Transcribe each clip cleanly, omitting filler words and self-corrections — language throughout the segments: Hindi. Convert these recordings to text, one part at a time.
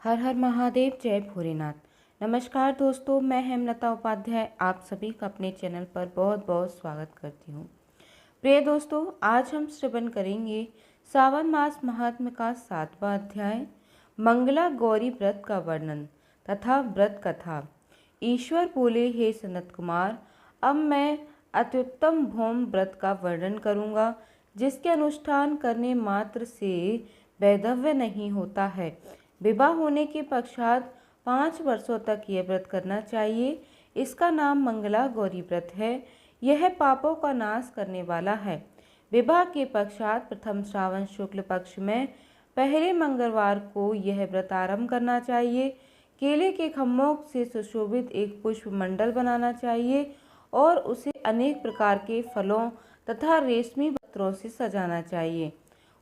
हर हर महादेव, जय भोलेनाथ। नमस्कार दोस्तों, मैं हेमलता उपाध्याय आप सभी का अपने चैनल पर बहुत बहुत स्वागत करती हूँ। प्रिय दोस्तों, आज हम श्रवण करेंगे सावन मास महात्म्य का 7वां अध्याय मंगला गौरी व्रत का वर्णन तथा व्रत कथा। ईश्वर बोले, हे सनत कुमार, अब मैं अत्युत्तम भौम व्रत का वर्णन करूँगा, जिसके अनुष्ठान करने मात्र से वैधव्य नहीं होता है। विवाह होने के पश्चात 5 वर्षों तक यह व्रत करना चाहिए। इसका नाम मंगला गौरी व्रत है। यह पापों का नाश करने वाला है। विवाह के पश्चात प्रथम श्रावण शुक्ल पक्ष में पहले मंगलवार को यह व्रत आरंभ करना चाहिए। केले के खम्भों से सुशोभित एक पुष्प मंडल बनाना चाहिए और उसे अनेक प्रकार के फलों तथा रेशमी वस्त्रों से सजाना चाहिए।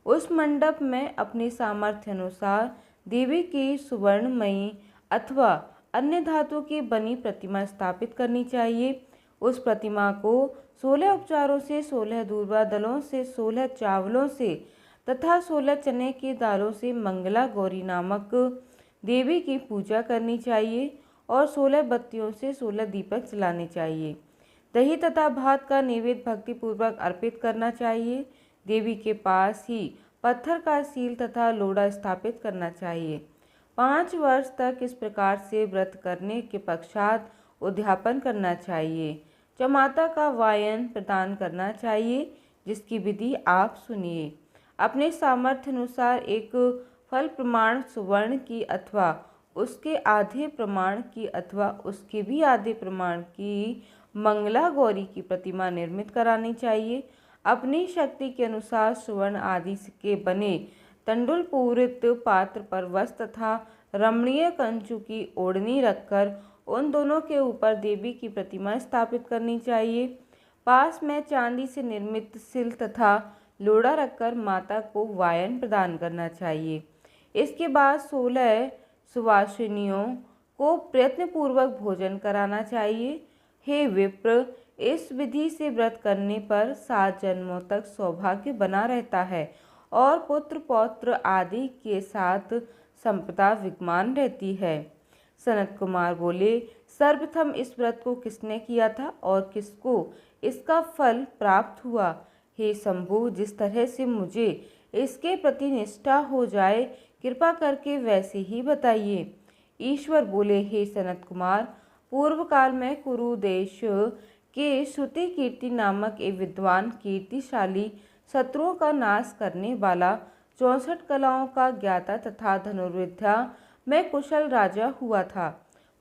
उस मंडप में अपने सामर्थ्य अनुसार देवी की सुवर्णमयी अथवा अन्य धातु की बनी प्रतिमा स्थापित करनी चाहिए। उस प्रतिमा को 16 उपचारों से, 16 दूर्वा दलों से, 16 चावलों से तथा 16 चने की दालों से मंगला गौरी नामक देवी की पूजा करनी चाहिए और 16 बत्तियों से 16 दीपक जलाने चाहिए। दही तथा भात का नैवेद्य भक्तिपूर्वक अर्पित करना चाहिए। देवी के पास ही पत्थर का सील तथा लोढ़ा स्थापित करना चाहिए। 5 वर्ष तक इस प्रकार से व्रत करने के पश्चात उद्यापन करना चाहिए। चमाता का वायन प्रदान करना चाहिए, जिसकी विधि आप सुनिए। अपने सामर्थ्य अनुसार एक फल प्रमाण सुवर्ण की अथवा उसके आधे प्रमाण की अथवा उसके भी आधे प्रमाण की मंगला गौरी की प्रतिमा निर्मित करानी चाहिए। अपनी शक्ति के अनुसार सुवर्ण आदि के बने तंडुल पूरित पात्र पर वस्त्र तथा रमणीय कंचु की ओढ़नी रखकर उन दोनों के ऊपर देवी की प्रतिमा स्थापित करनी चाहिए। पास में चांदी से निर्मित सिल तथा लोढ़ा रखकर माता को वायन प्रदान करना चाहिए। इसके बाद 16 सुवासिनियों को प्रयत्नपूर्वक भोजन कराना चाहिए। हे विप्र, इस विधि से व्रत करने पर 7 जन्मों तक सौभाग्य बना रहता है और पुत्र पौत्र आदि के साथ संपदा विद्यमान रहती है। सनत कुमार बोले, सर्वप्रथम इस व्रत को किसने किया था और किसको इसका फल प्राप्त हुआ? हे शंभु, जिस तरह से मुझे इसके प्रति निष्ठा हो जाए, कृपा करके वैसे ही बताइए। ईश्वर बोले, हे सनत कुमार, पूर्व काल में कुरु देश के श्रुति कीर्ति नामक एक विद्वान कीर्तिशाली शत्रुओं का नाश करने वाला 64 कलाओं का ज्ञाता तथा धनुर्विद्या में कुशल राजा हुआ था।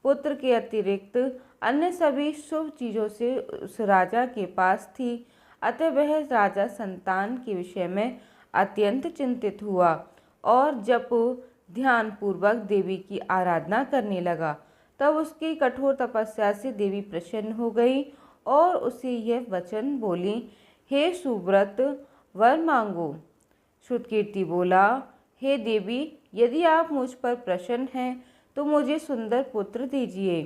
पुत्र के अतिरिक्त अन्य सभी शुभ चीज़ों से उस राजा के पास थी। अतः वह राजा संतान के विषय में अत्यंत चिंतित हुआ और जब ध्यान पूर्वक देवी की आराधना करने लगा, तब उसकी कठोर तपस्या से देवी प्रसन्न हो गई और उसे यह वचन बोली, हे सुव्रत, वर मांगो। श्रुतकीर्ति बोला, हे देवी, यदि आप मुझ पर प्रसन्न हैं तो मुझे सुंदर पुत्र दीजिए।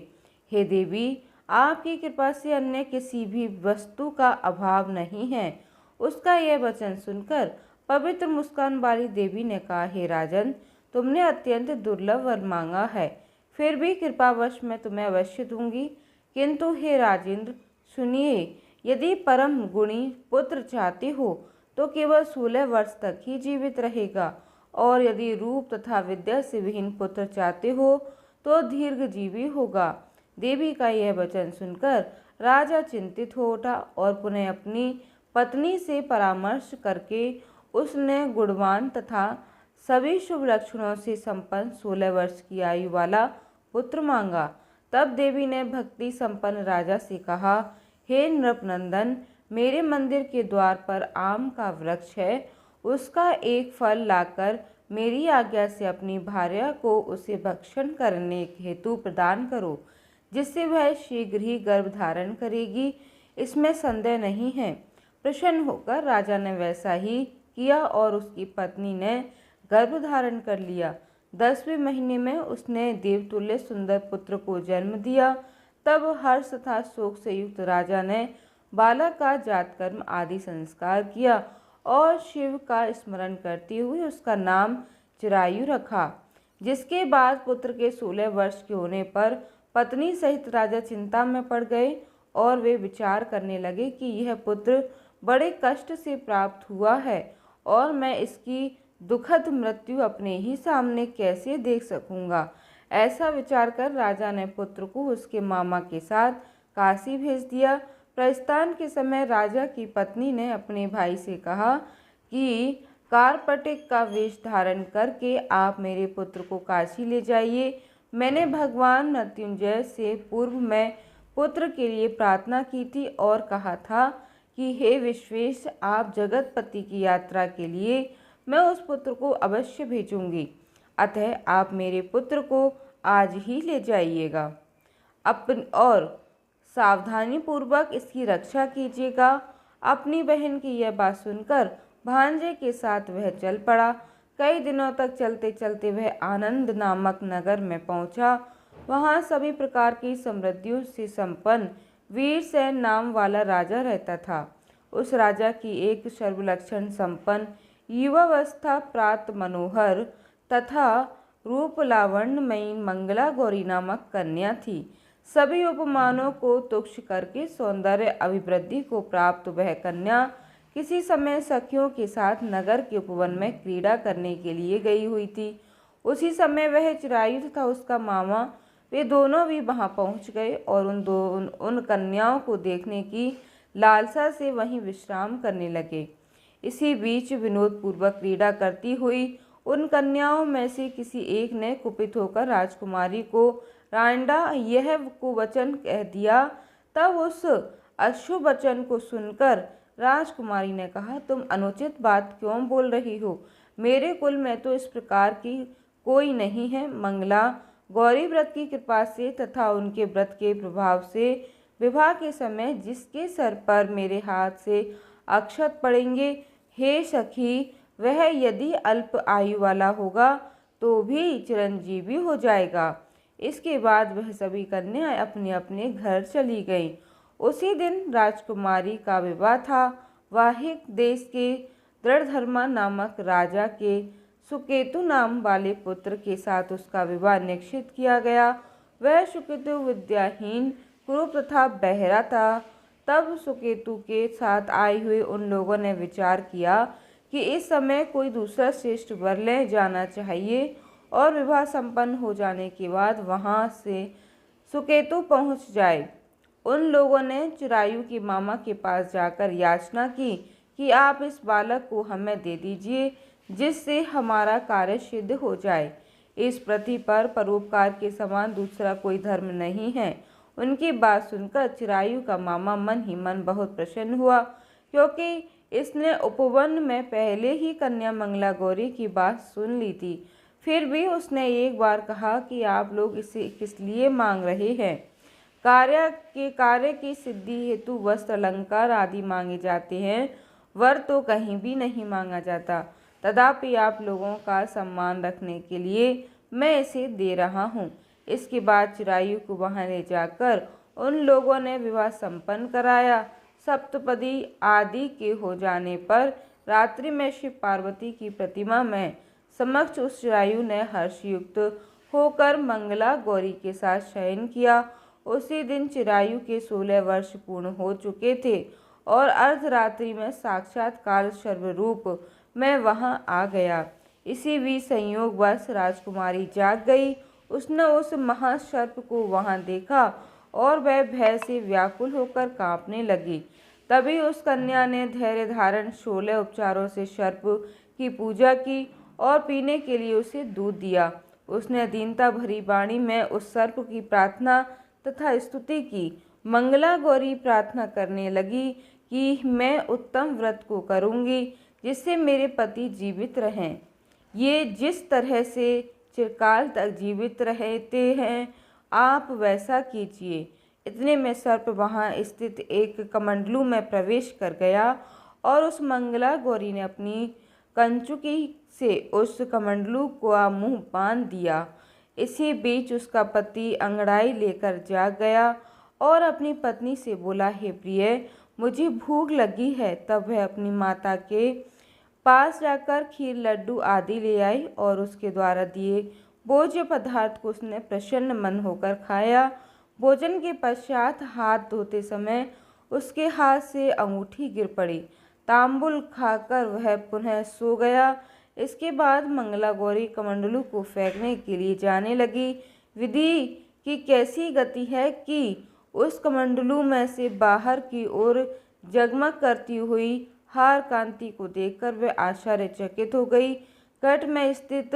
हे देवी, आपकी कृपा से अन्य किसी भी वस्तु का अभाव नहीं है। उसका यह वचन सुनकर पवित्र मुस्कान वाली देवी ने कहा, हे राजन, तुमने अत्यंत दुर्लभ वर मांगा है, फिर भी कृपावश मैं तुम्हें अवश्य दूंगी। किंतु हे राजेंद्र, सुनिए, यदि परम गुणी पुत्र चाहते हो तो केवल 16 वर्ष तक ही जीवित रहेगा, और यदि रूप तथा विद्या से विहीन पुत्र चाहते हो तो दीर्घजीवी होगा। देवी का यह वचन सुनकर राजा चिंतित हो उठा और पुनः अपनी पत्नी से परामर्श करके उसने गुणवान तथा सभी शुभ लक्षणों से संपन्न 16 वर्ष की आयु वाला पुत्र मांगा। तब देवी ने भक्ति संपन्न राजा से कहा, हे नृपनंदन, मेरे मंदिर के द्वार पर आम का वृक्ष है, उसका एक फल लाकर मेरी आज्ञा से अपनी भार्या को उसे भक्षण करने हेतु प्रदान करो, जिससे वह शीघ्र ही गर्भ धारण करेगी, इसमें संदेह नहीं है। प्रसन्न होकर राजा ने वैसा ही किया और उसकी पत्नी ने गर्भ धारण कर लिया। 10वें महीने में उसने देवतुल्य सुंदर पुत्र को जन्म दिया। तब हर्ष तथा शोक से युक्त राजा ने बालक का जातकर्म आदि संस्कार किया और शिव का स्मरण करते हुए उसका नाम चिरायु रखा। जिसके बाद पुत्र के 16 वर्ष के होने पर पत्नी सहित राजा चिंता में पड़ गए और वे विचार करने लगे कि यह पुत्र बड़े कष्ट से प्राप्त हुआ है और मैं इसकी दुखद मृत्यु अपने ही सामने कैसे देख सकूंगा। ऐसा विचार कर राजा ने पुत्र को उसके मामा के साथ काशी भेज दिया। प्रस्थान के समय राजा की पत्नी ने अपने भाई से कहा कि कार्पटिक का वेश धारण करके आप मेरे पुत्र को काशी ले जाइए। मैंने भगवान मृत्युंजय से पूर्व में पुत्र के लिए प्रार्थना की थी और कहा था कि हे विश्वेश, आप जगतपति की यात्रा के लिए मैं उस पुत्र को अवश्य भेजूंगी, अतः आप मेरे पुत्र को आज ही ले जाइएगा और सावधानी पूर्वक इसकी रक्षा कीजिएगा। अपनी बहन की यह बात सुनकर भांजे के साथ वह चल पड़ा। कई दिनों तक चलते चलते वह आनंद नामक नगर में पहुंचा। वहां सभी प्रकार की समृद्धियों से संपन्न वीरसेन नाम वाला राजा रहता था। उस राजा की एक सर्वलक्षण संपन्न युवावस्था प्राप्त मनोहर तथा रूप लावण्यमयी मंगला गौरी नामक कन्या थी। सभी उपमानों को तुच्छ करके सौंदर्य अभिवृद्धि को प्राप्त वह कन्या किसी समय सखियों के साथ नगर के उपवन में क्रीड़ा करने के लिए गई हुई थी। उसी समय वह चिरायु तथा उसका मामा वे दोनों भी वहां पहुंच गए और उन कन्याओं को देखने की लालसा से वहीं विश्राम करने लगे। इसी बीच विनोद पूर्वक क्रीड़ा करती हुई उन कन्याओं में से किसी एक ने कुपित होकर राजकुमारी को रांडा यह कुवचन कह दिया। तब उस अशुभ वचन को सुनकर राजकुमारी ने कहा, तुम अनुचित बात क्यों बोल रही हो? मेरे कुल में तो इस प्रकार की कोई नहीं है। मंगला गौरी व्रत की कृपा से तथा उनके व्रत के प्रभाव से विवाह के समय जिसके सर पर मेरे हाथ से अक्षत पड़ेंगे, हे सखी, वह यदि अल्प आयु वाला होगा तो भी चिरंजीवी हो जाएगा। इसके बाद वह सभी कन्याएं अपने अपने घर चली गईं। उसी दिन राजकुमारी का विवाह था। वाहिक देश के दृढ़धर्मा नामक राजा के सुकेतु नाम वाले पुत्र के साथ उसका विवाह निश्चित किया गया। वह सुकेतु विद्याहीन, कुरूप तथा बहरा था। तब सुकेतु के साथ आए हुए उन लोगों ने विचार किया कि इस समय कोई दूसरा श्रेष्ठ वर ले जाना चाहिए और विवाह संपन्न हो जाने के बाद वहां से सुकेतु पहुंच जाए। उन लोगों ने चिरायु के मामा के पास जाकर याचना की कि आप इस बालक को हमें दे दीजिए, जिससे हमारा कार्य सिद्ध हो जाए। इस पृथ्वी पर परोपकार के समान दूसरा कोई धर्म नहीं है। उनकी बात सुनकर चिरायु का मामा मन ही मन बहुत प्रसन्न हुआ, क्योंकि इसने उपवन में पहले ही कन्या मंगला गौरी की बात सुन ली थी। फिर भी उसने एक बार कहा कि आप लोग इसे किस लिए मांग रहे हैं? कार्य की सिद्धि हेतु वस्त्र अलंकार आदि मांगे जाते हैं, वर तो कहीं भी नहीं मांगा जाता। तथापि आप लोगों का सम्मान रखने के लिए मैं इसे दे रहा हूँ। इसके बाद चिरायु को वहां ले जाकर उन लोगों ने विवाह संपन्न कराया। सप्तपदी आदि के हो जाने पर रात्रि में शिव पार्वती की प्रतिमा में समक्ष उस चिरायु ने हर्षयुक्त होकर मंगला गौरी के साथ शयन किया। उसी दिन चिरायु के 16 वर्ष पूर्ण हो चुके थे और अर्धरात्रि में साक्षात काल सर्वरूप में वहां आ गया। इसी बीच संयोगवश राजकुमारी जाग गई। उसने उस महासर्प को वहां देखा और वह भय से व्याकुल होकर कांपने लगी। तभी उस कन्या ने धैर्य धारण 16 उपचारों से सर्प की पूजा की और पीने के लिए उसे दूध दिया। उसने दीनता भरी वाणी में उस सर्प की प्रार्थना तथा स्तुति की। मंगला गौरी प्रार्थना करने लगी कि मैं उत्तम व्रत को करूंगी जिससे मेरे पति जीवित रहें। ये जिस तरह से चिरकाल तक जीवित रहते हैं, आप वैसा कीजिए। इतने में सर्प वहां स्थित एक कमंडलू में प्रवेश कर गया और उस मंगला गौरी ने अपनी कंचुकी से उस कमंडलू का मुंह बांध दिया। इसी बीच उसका पति अंगड़ाई लेकर जाग गया और अपनी पत्नी से बोला, हे प्रिय, मुझे भूख लगी है। तब वह अपनी माता के पास जाकर खीर, लड्डू आदि ले आई और उसके द्वारा दिए भोज्य पदार्थ को उसने प्रसन्न मन होकर खाया। भोजन के पश्चात हाथ धोते समय उसके हाथ से अंगूठी गिर पड़ी। तांबुल खाकर वह पुनः सो गया। इसके बाद मंगला गौरी कमंडलू को फेंकने के लिए जाने लगी। विधि की कैसी गति है कि उस कमंडलू में से बाहर की ओर जगमग करती हुई हार कांति को देखकर वह आश्चर्यचकित हो गई। कट में स्थित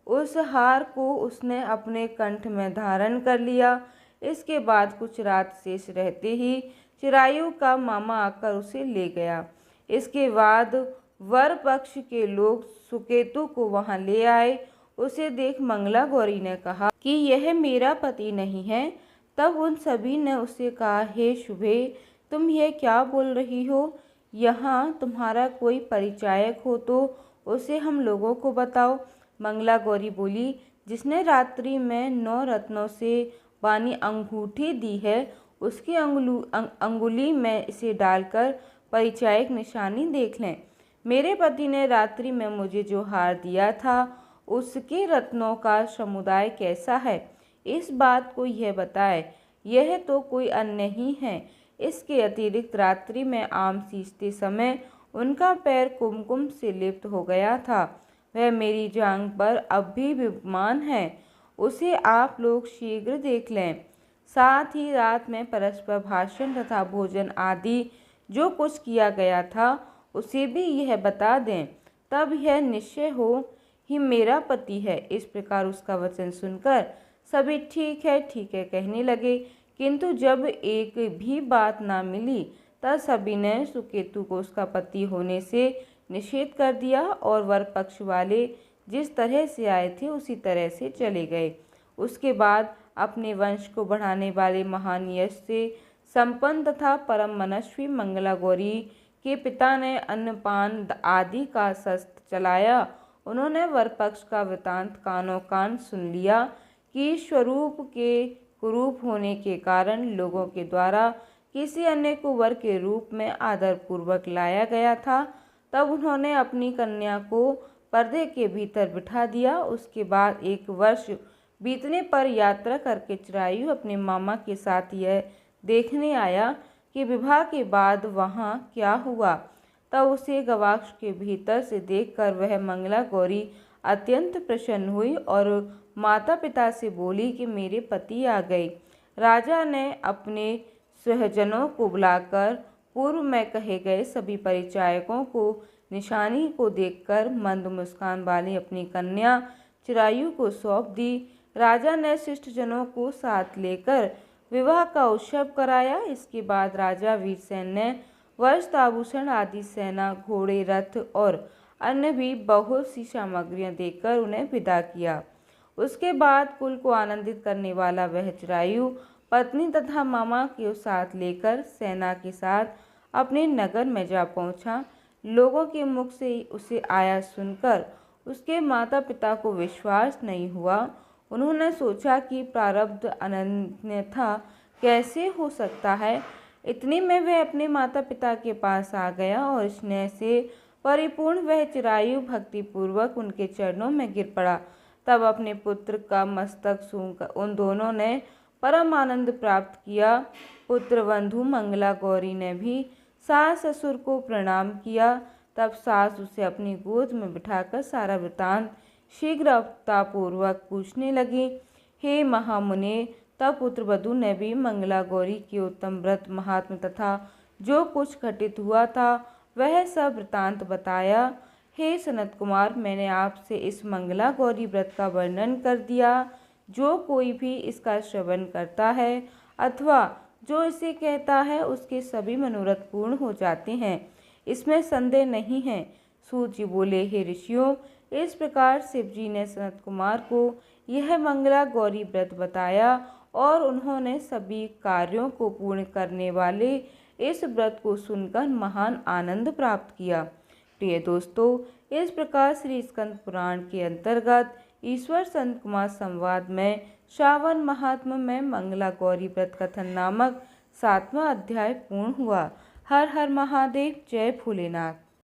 उस हार को उसने अपने कंठ में धारण कर लिया। इसके बाद कुछ रात शेष रहते ही चिरायु का मामा आकर उसे ले गया। इसके बाद वर पक्ष के लोग सुकेतु को वहां ले आए। उसे देख मंगला गौरी ने कहा कि यह मेरा पति नहीं है। तब उन सभी ने उससे कहा, हे शुभे, तुम यह क्या बोल रही हो? यहाँ तुम्हारा कोई परिचायक हो तो उसे हम लोगों को बताओ। मंगला गौरी बोली, जिसने रात्रि में 9 रत्नों से बानी अंगूठी दी है, उसकी अंगुली में इसे डालकर परिचायक निशानी देख लें। मेरे पति ने रात्रि में मुझे जो हार दिया था उसके रत्नों का समुदाय कैसा है, इस बात को यह बताए। यह तो कोई अन्य ही है। इसके अतिरिक्त रात्रि में आम सींचते समय उनका पैर कुमकुम से लिप्त हो गया था। वह मेरी जांघ पर अब भी विद्यमान है। उसे आप लोग शीघ्र देख लें। साथ ही रात में परस्पर भाषण तथा भोजन आदि जो कुछ किया गया था उसे भी यह बता दें। तब यह निश्चय हो ही मेरा पति है। इस प्रकार उसका वचन सुनकर सभी ठीक है कहने लगे, किंतु जब एक भी बात ना मिली तब सभी ने सुकेतु को उसका पति होने से निषेध कर दिया और वर पक्ष वाले जिस तरह से आए थे उसी तरह से चले गए। उसके बाद अपने वंश को बढ़ाने वाले महान यश से संपन्न तथा परम मनस्वी मंगला गौरी के पिता ने अन्नपान आदि का शस्त्र चलाया। उन्होंने वर पक्ष का वृतांत कानों कान सुन लिया कि स्वरूप के कुरूप होने के कारण लोगों के द्वारा किसी अन्य को वर के रूप में आदर पूर्वक लाया गया था। तब उन्होंने अपनी कन्या को पर्दे के भीतर बिठा दिया। उसके बाद 1 वर्ष बीतने पर यात्रा करके चिरायु अपने मामा के साथ यह देखने आया कि विवाह के बाद वहाँ क्या हुआ। तब उसे गवाक्ष के भीतर से देखकर वह मंगला गौरी अत्यंत प्रसन्न हुई और माता पिता से बोली कि मेरे पति आ गए। राजा ने अपने सहजनों को बुलाकर पूर्व में कहे गए सभी परिचायकों को निशानी को देखकर मंद मुस्कान वाली अपनी कन्या चिरायु को सौंप दी। राजा ने शिष्टजनों को साथ लेकर विवाह का उत्सव कराया। इसके बाद राजा वीरसेन ने वस्त्र आभूषण आदि सेना, घोड़े, रथ और अन्य भी बहुत सी सामग्रियां देकर उन्हें विदा किया। उसके बाद कुल को आनंदित करने वाला वह चिरायु पत्नी तथा मामा के साथ लेकर सेना के साथ अपने नगर में जा पहुंचा। लोगों के मुख से उसे आया सुनकर उसके माता पिता को विश्वास नहीं हुआ। उन्होंने सोचा कि प्रारब्ध अन्यथा कैसे हो सकता है। इतने में वह अपने माता पिता के पास आ गया और स्नेह से परिपूर्ण वह चिरायु भक्तिपूर्वक उनके चरणों में गिर पड़ा। तब अपने पुत्र का मस्तक छूकर उन दोनों ने परम आनंद प्राप्त किया। पुत्र बंधु मंगला गौरी ने भी सास ससुर को प्रणाम किया। तब सास उसे अपनी गोद में बिठाकर सारा वृतांत शीघ्रतापूर्वक पूछने लगी। हे महामुने, तब पुत्र वधू ने भी मंगला गौरी के उत्तम व्रत महात्म तथा जो कुछ घटित हुआ था वह सब वृतांत बताया। हे सनत कुमार, मैंने आपसे इस मंगला गौरी व्रत का वर्णन कर दिया। जो कोई भी इसका श्रवण करता है अथवा जो इसे कहता है उसके सभी मनोरथ पूर्ण हो जाते हैं, इसमें संदेह नहीं है। सूत जी बोले, हे ऋषियों, इस प्रकार शिवजी ने सनत कुमार को यह मंगला गौरी व्रत बताया और उन्होंने सभी कार्यों को पूर्ण करने वाले इस व्रत को सुनकर महान आनंद प्राप्त किया। प्रिय दोस्तों, इस प्रकार श्री स्कंद पुराण के अंतर्गत ईश्वर संत कुमार संवाद में श्रावण महात्म में मंगला गौरी व्रत कथन नामक 7वां अध्याय पूर्ण हुआ। हर हर महादेव। जय भोलेनाथ।